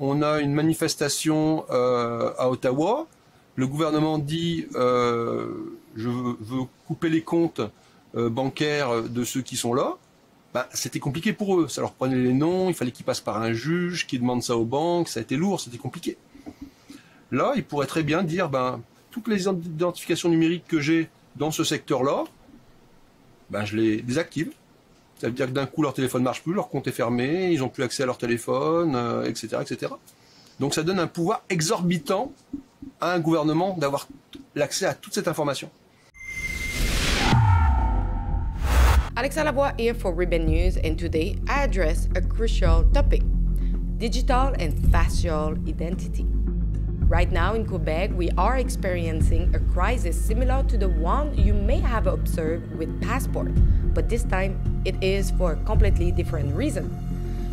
on a une manifestation à Ottawa. Le gouvernement dit je veux couper les comptes bancaires de ceux qui sont là. Ben, c'était compliqué pour eux. Ça leur prenait les noms, il fallait qu'ils passent par un juge qui demande ça aux banques. Ça a été lourd, c'était compliqué. Là, ils pourraient très bien dire toutes les identifications numériques que j'ai dans ce secteur-là, je les désactive. Ça veut dire que d'un coup, leur téléphone ne marche plus, leur compte est fermé, ils n'ont plus accès à leur téléphone, etc., etc. Donc ça donne un pouvoir exorbitant à un gouvernement d'avoir l'accès à toute cette information. Alexa Lavoie here for Ribbon News, and today I address a crucial topic: digital and facial identity. Right now in Quebec, we are experiencing a crisis similar to the one you may have observed with passport, but this time it is for a completely different reason.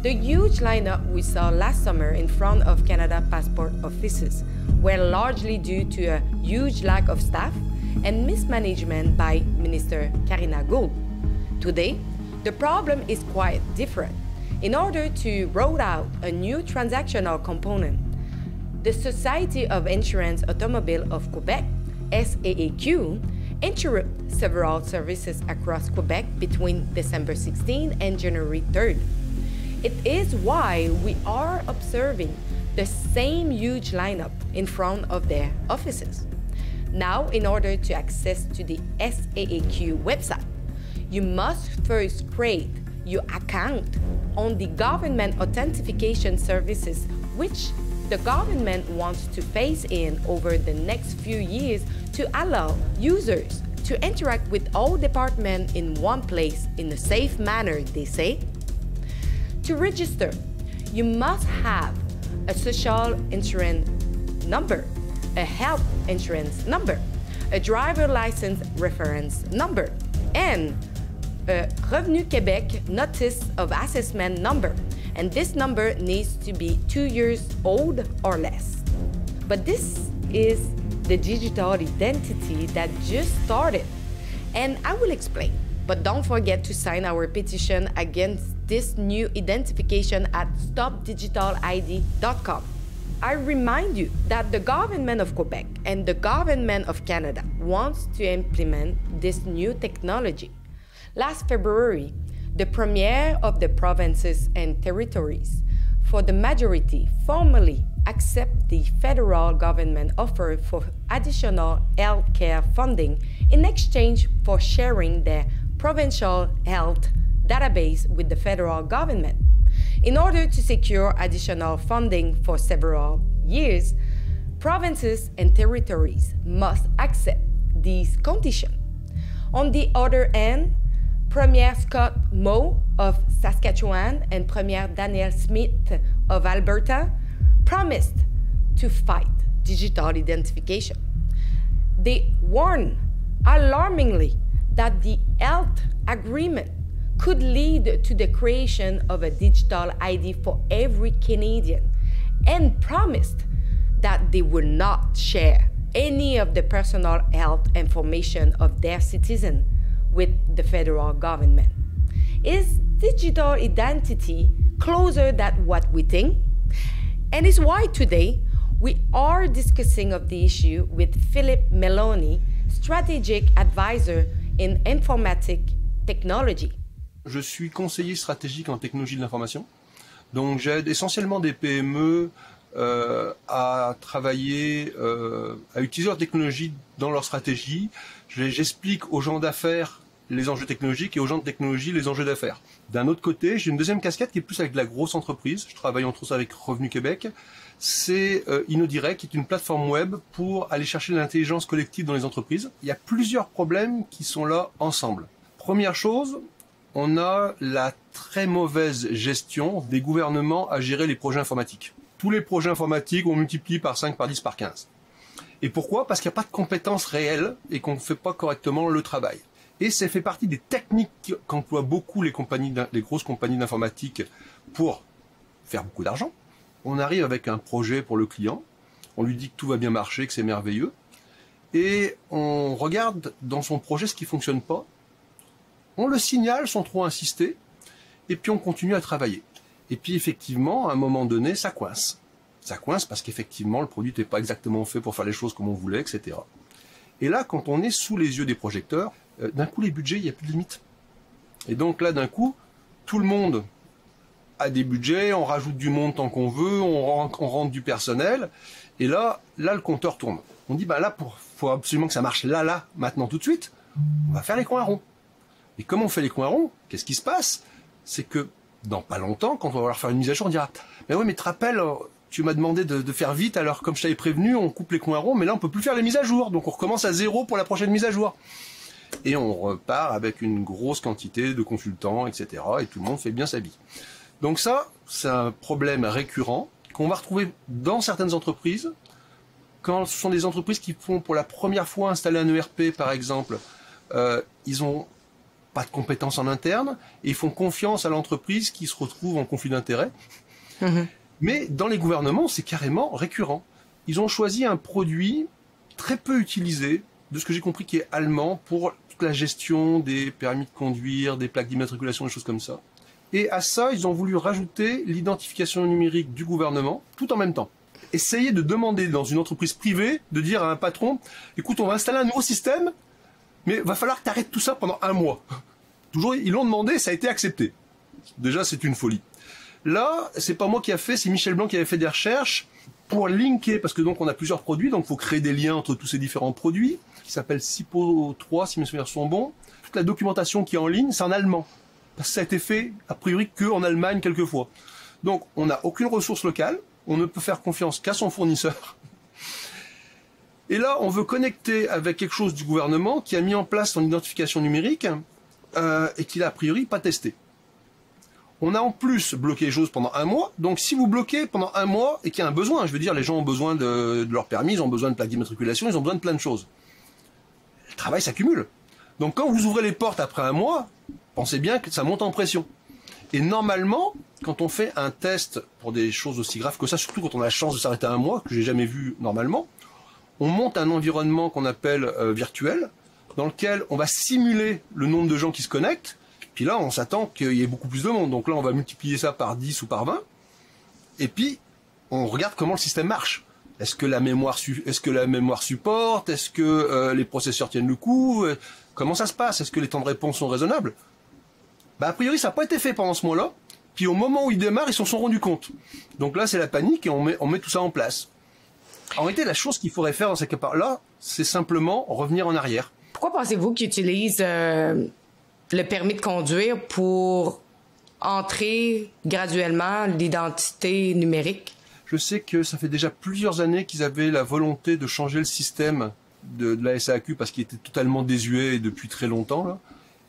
The huge lineup we saw last summer in front of Canada passport offices were largely due to a huge lack of staff and mismanagement by Minister Karina Gould. Today, the problem is quite different. In order to roll out a new transactional component, the Society of Insurance Automobile of Quebec, SAAQ, interrupted several services across Quebec between December 16 and January 3rd. It is why we are observing the same huge lineup in front of their offices. Now, in order to access to the SAAQ website, you must first create your account on the government authentication services, which the government wants to phase in over the next few years to allow users to interact with all departments in one place in a safe manner, they say. To register, you must have a social insurance number, a health insurance number, a driver license reference number, and a Revenu Québec Notice of Assessment number. And this number needs to be 2 years old or less. But this is the digital identity that just started. And I will explain. But don't forget to sign our petition against this new identification at stopdigitalid.com. I remind you that the government of Quebec and the government of Canada wants to implement this new technology. Last February, the Premier of the provinces and territories, for the majority, formally accept the federal government offer for additional health care funding in exchange for sharing their provincial health database with the federal government. In order to secure additional funding for several years, provinces and territories must accept these conditions. On the other hand, Premier Scott Moe of Saskatchewan and Premier Danielle Smith of Alberta promised to fight digital identification. They warned alarmingly that the health agreement could lead to the creation of a digital ID for every Canadian, and promised that they would not share any of the personal health information of their citizens with the federal government. Is digital identity closer than what we think? And it's why today we are discussing of the issue with Philippe Meloni, strategic advisor in informatic technology. Je suis conseiller stratégique en technologie de l'information. Donc j'aide essentiellement des PME à travailler, à utiliser leur technologie dans leur stratégie. J'explique aux gens d'affaires les enjeux technologiques et aux gens de technologie les enjeux d'affaires. D'un autre côté, j'ai une deuxième casquette qui est plus avec de la grosse entreprise. Je travaille entre autres avec Revenu Québec. C'est InnoDirect, qui est une plateforme web pour aller chercher de l'intelligence collective dans les entreprises. Il y a plusieurs problèmes qui sont là ensemble. Première chose, on a la très mauvaise gestion des gouvernements à gérer les projets informatiques. Tous les projets informatiques, on multiplie par 5, par 10, par 15. Et pourquoi? Parce qu'il n'y a pas de compétences réelles et qu'on ne fait pas correctement le travail. Et ça fait partie des techniques qu'emploient beaucoup les grosses compagnies d'informatique pour faire beaucoup d'argent. On arrive avec un projet pour le client, on lui dit que tout va bien marcher, que c'est merveilleux, et on regarde dans son projet ce qui ne fonctionne pas, on le signale sans trop insister, et puis on continue à travailler. Et puis effectivement, à un moment donné, ça coince. Ça coince parce qu'effectivement, le produit n'était pas exactement fait pour faire les choses comme on voulait, etc. Et là, quand on est sous les yeux des projecteurs, d'un coup, les budgets, il n'y a plus de limite. Et donc là, d'un coup, tout le monde a des budgets, on rajoute du monde tant qu'on veut, on rentre du personnel, et là, le compteur tourne. On dit, là, faut absolument que ça marche là, maintenant, tout de suite, on va faire les coins ronds. Et comme on fait les coins ronds, qu'est-ce qui se passe? C'est que, dans pas longtemps, quand on va vouloir faire une mise à jour, on dira, mais oui, mais tu te rappelles, tu m'as demandé de faire vite, alors comme je t'avais prévenu, on coupe les coins ronds, mais là, on peut plus faire les mises à jour, donc on recommence à 0 pour la prochaine mise à jour. Et on repart avec une grosse quantité de consultants, etc. Et tout le monde fait bien sa vie. Donc ça, c'est un problème récurrent qu'on va retrouver dans certaines entreprises. Quand ce sont des entreprises qui font pour la première fois installer un ERP, par exemple, ils ont pas de compétences en interne et ils font confiance à l'entreprise qui se retrouve en conflit d'intérêts. Mmh. Mais dans les gouvernements, c'est carrément récurrent. Ils ont choisi un produit très peu utilisé, de ce que j'ai compris, qui est allemand, pour toute la gestion des permis de conduire, des plaques d'immatriculation, des choses comme ça. Et à ça, ils ont voulu rajouter l'identification numérique du gouvernement, tout en même temps. Essayer de demander dans une entreprise privée, de dire à un patron, écoute, on va installer un nouveau système, mais va falloir que tu arrêtes tout ça pendant 1 mois. Toujours, ils l'ont demandé, ça a été accepté. Déjà, c'est une folie. Là, c'est pas moi qui a fait, c'est Michel Blanc qui avait fait des recherches pour linker, parce que donc on a plusieurs produits, donc il faut créer des liens entre tous ces différents produits, qui s'appelle SIPO 3, si mes souvenirs sont bons. Toute la documentation qui est en ligne, c'est en allemand. Parce que ça a été fait, a priori, qu'en Allemagne quelquefois. Donc, on n'a aucune ressource locale, on ne peut faire confiance qu'à son fournisseur. Et là, on veut connecter avec quelque chose du gouvernement qui a mis en place son identification numérique et qu'il a a priori pas testé. On a en plus bloqué les choses pendant 1 mois. Donc, si vous bloquez pendant 1 mois et qu'il y a un besoin, je veux dire, les gens ont besoin de leur permis, ils ont besoin de plaques d'immatriculation, ils ont besoin de plein de choses. Le travail s'accumule. Donc, quand vous ouvrez les portes après 1 mois, pensez bien que ça monte en pression. Et normalement, quand on fait un test pour des choses aussi graves que ça, surtout quand on a la chance de s'arrêter à 1 mois, que j'ai jamais vu normalement, on monte un environnement qu'on appelle virtuel, dans lequel on va simuler le nombre de gens qui se connectent. Puis là, on s'attend qu'il y ait beaucoup plus de monde. Donc là, on va multiplier ça par 10 ou par 20. Et puis, on regarde comment le système marche. Est-ce que la mémoire supporte? Est-ce que les processeurs tiennent le coup? Comment ça se passe? Est-ce que les temps de réponse sont raisonnables? A priori, ça n'a pas été fait pendant ce mois-là. Puis au moment où ils démarrent, ils s'en sont rendus compte. Donc là, c'est la panique et on met tout ça en place. En réalité, la chose qu'il faudrait faire dans ces cas-là, c'est simplement revenir en arrière. Pourquoi pensez-vous qu'ils utilisent le permis de conduire pour entrer graduellement l'identité numérique? Je sais que ça fait déjà plusieurs années qu'ils avaient la volonté de changer le système de la SAQ parce qu'il était totalement désuet depuis très longtemps, là.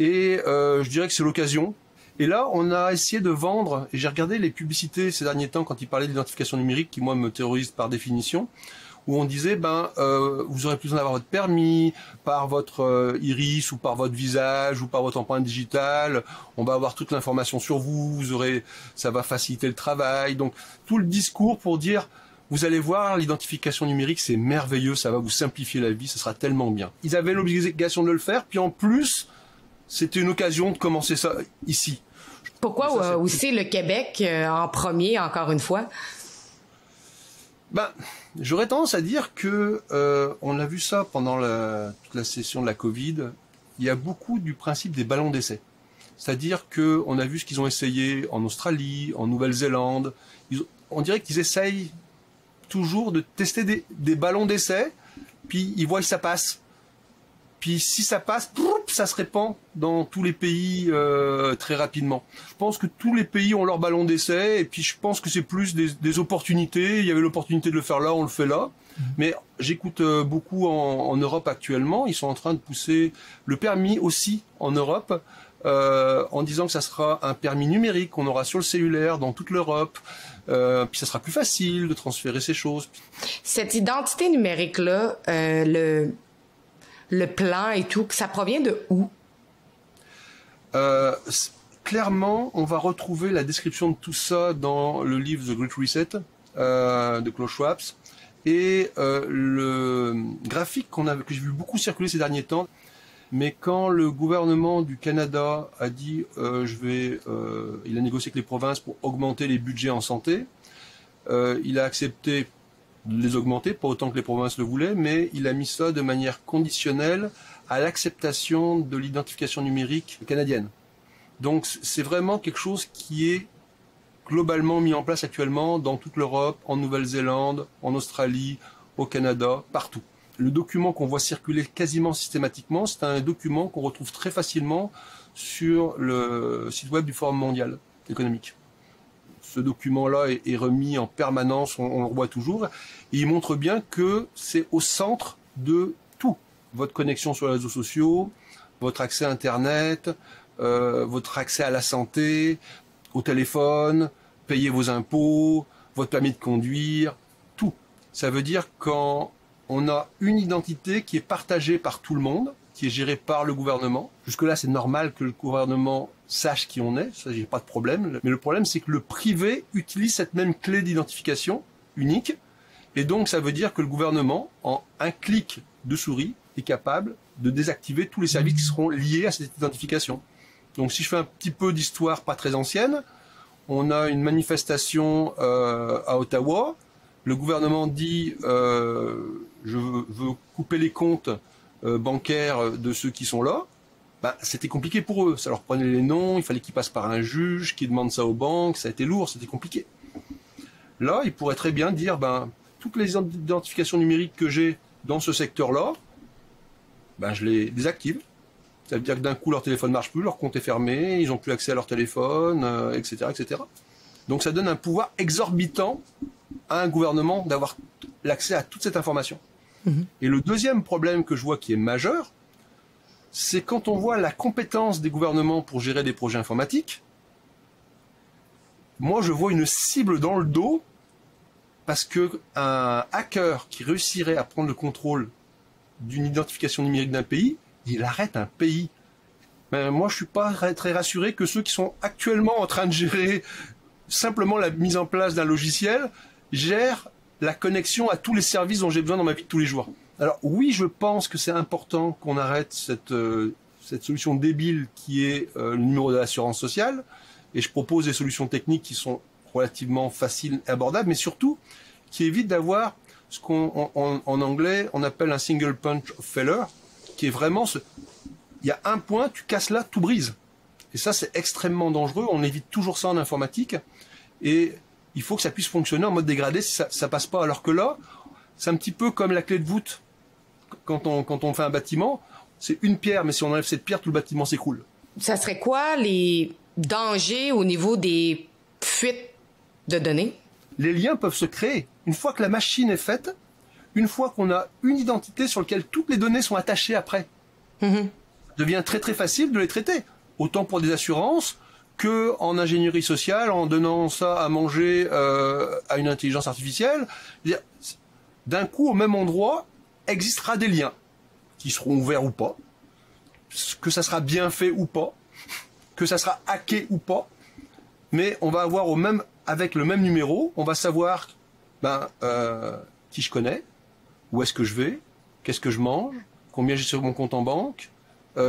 Et je dirais que c'est l'occasion. Et là, on a essayé de vendre, et j'ai regardé les publicités ces derniers temps quand ils parlaient d'identification numérique, qui moi me terrorise par définition, où on disait, vous aurez plus besoin d'avoir votre permis, par votre iris, ou par votre visage, ou par votre empreinte digitale, on va avoir toute l'information sur vous, ça va faciliter le travail. Donc, tout le discours pour dire, vous allez voir, l'identification numérique, c'est merveilleux, ça va vous simplifier la vie, ça sera tellement bien. Ils avaient l'obligation de le faire, puis en plus, c'était une occasion de commencer ça ici. Pourquoi aussi le Québec en premier, encore une fois? J'aurais tendance à dire que on a vu ça pendant toute la session de la Covid. Il y a beaucoup du principe des ballons d'essai. C'est-à-dire qu'on a vu ce qu'ils ont essayé en Australie, en Nouvelle-Zélande. On dirait qu'ils essayent toujours de tester des ballons d'essai, puis ils voient que ça passe. Puis si ça passe, ça se répand dans tous les pays très rapidement. Je pense que tous les pays ont leur ballon d'essai, et puis je pense que c'est plus des opportunités. Il y avait l'opportunité de le faire là, on le fait là. Mais j'écoute beaucoup en Europe actuellement. Ils sont en train de pousser le permis aussi en Europe, en disant que ça sera un permis numérique qu'on aura sur le cellulaire dans toute l'Europe. Puis ça sera plus facile de transférer ces choses. Cette identité numérique-là, le plan et tout, ça provient de où? Clairement, on va retrouver la description de tout ça dans le livre The Great Reset de Klaus Schwab. Et le graphique que j'ai vu beaucoup circuler ces derniers temps, mais quand le gouvernement du Canada a dit il a négocié avec les provinces pour augmenter les budgets en santé, il a accepté de les augmenter, pas autant que les provinces le voulaient, mais il a mis ça de manière conditionnelle à l'acceptation de l'identification numérique canadienne. Donc c'est vraiment quelque chose qui est globalement mis en place actuellement dans toute l'Europe, en Nouvelle-Zélande, en Australie, au Canada, partout. Le document qu'on voit circuler quasiment systématiquement, c'est un document qu'on retrouve très facilement sur le site web du Forum mondial économique. Ce document-là est remis en permanence, on le revoit toujours, et il montre bien que c'est au centre de tout. Votre connexion sur les réseaux sociaux, votre accès à Internet, votre accès à la santé, au téléphone, payer vos impôts, votre permis de conduire, tout. Ça veut dire quand on a une identité qui est partagée par tout le monde, qui est gérée par le gouvernement. Jusque-là, c'est normal que le gouvernement sache qui on est, ça, j'ai pas de problème. Mais le problème, c'est que le privé utilise cette même clé d'identification unique. Et donc, ça veut dire que le gouvernement, en un clic de souris, est capable de désactiver tous les services qui seront liés à cette identification. Donc, si je fais un petit peu d'histoire pas très ancienne, on a une manifestation à Ottawa. Le gouvernement dit je veux couper les comptes bancaires de ceux qui sont là. Ben, c'était compliqué pour eux. Ça leur prenait les noms, il fallait qu'ils passent par un juge qui demande ça aux banques. Ça a été lourd, c'était compliqué. Là, ils pourraient très bien dire ben, toutes les identifications numériques que j'ai dans ce secteur-là, ben, je les désactive. Ça veut dire que d'un coup, leur téléphone ne marche plus, leur compte est fermé, ils n'ont plus accès à leur téléphone, etc., etc. Donc ça donne un pouvoir exorbitant à un gouvernement d'avoir l'accès à toute cette information. Et le deuxième problème que je vois qui est majeur, c'est quand on voit la compétence des gouvernements pour gérer des projets informatiques, moi je vois une cible dans le dos parce que un hacker qui réussirait à prendre le contrôle d'une identification numérique d'un pays, il arrête un pays. Mais moi, je suis pas très rassuré que ceux qui sont actuellement en train de gérer simplement la mise en place d'un logiciel gèrent la connexion à tous les services dont j'ai besoin dans ma vie de tous les jours. Alors oui, je pense que c'est important qu'on arrête cette solution débile qui est le numéro de l'assurance sociale, et je propose des solutions techniques qui sont relativement faciles et abordables, mais surtout qui évitent d'avoir ce qu'en anglais on appelle un single punch of failure, qui est vraiment il y a un point, tu casses là, tout brise. Et ça, c'est extrêmement dangereux. On évite toujours ça en informatique. Et il faut que ça puisse fonctionner en mode dégradé si ça passe pas. Alors que là, c'est un petit peu comme la clé de voûte. Quand on fait un bâtiment, c'est une pierre, mais si on enlève cette pierre, tout le bâtiment s'écroule. Ça serait quoi les dangers au niveau des fuites de données? Les liens peuvent se créer. Une fois que la machine est faite, une fois qu'on a une identité sur laquelle toutes les données sont attachées après, ça devient très très facile de les traiter. Autant pour des assurances que en ingénierie sociale, en donnant ça à manger à une intelligence artificielle. D'un coup, au même endroit, existera des liens qui seront ouverts ou pas, que ça sera bien fait ou pas, que ça sera hacké ou pas, mais on va avoir avec le même numéro, on va savoir qui je connais, où est-ce que je vais, qu'est-ce que je mange, combien j'ai sur mon compte en banque,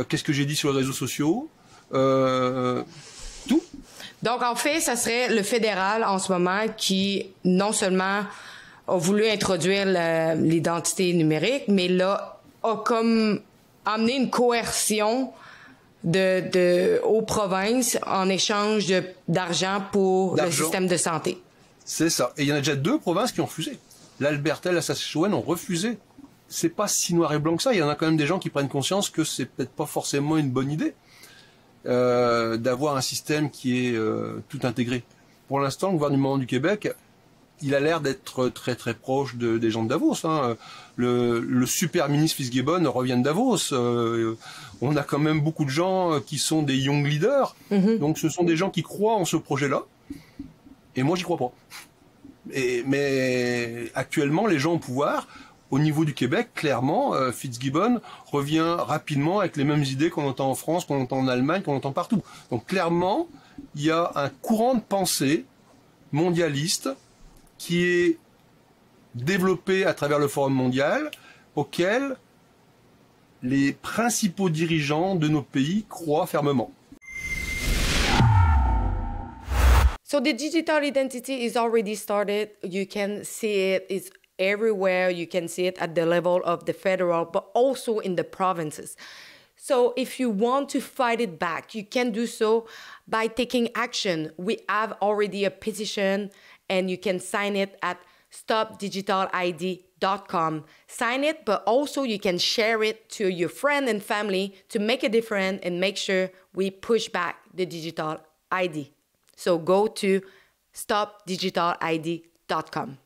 qu'est-ce que j'ai dit sur les réseaux sociaux, tout. Donc, en fait, ça serait le fédéral en ce moment qui, non seulement a voulu introduire l'identité numérique, mais là, a comme amené une coercion aux provinces en échange d'argent pour le système de santé. C'est ça. Et il y en a déjà 2 provinces qui ont refusé. L'Alberta et la Saskatchewan ont refusé. C'est pas si noir et blanc que ça. Il y en a quand même des gens qui prennent conscience que c'est peut-être pas forcément une bonne idée d'avoir un système qui est tout intégré. Pour l'instant, le gouvernement du Québec, il a l'air d'être très très proche des gens de Davos. Hein. Le super ministre Fitzgibbon revient de Davos. On a quand même beaucoup de gens qui sont des young leaders. Donc ce sont des gens qui croient en ce projet-là. Et moi, j'y crois pas. Mais actuellement, les gens au pouvoir, au niveau du Québec, clairement, Fitzgibbon revient rapidement avec les mêmes idées qu'on entend en France, qu'on entend en Allemagne, qu'on entend partout. Donc clairement, il y a un courant de pensée mondialiste qui est développé à travers le Forum mondial, auquel les principaux dirigeants de nos pays croient fermement. So the digital identity is already started. You can see it. It's everywhere. You can see it at the level of the federal, but also in the provinces. So if you want to fight it back, you can do so by taking action. We have already a petition, and you can sign it at stopdigitalid.com. Sign it, but also you can share it to your friend and family to make a difference and make sure we push back the digital ID. So go to stopdigitalid.com.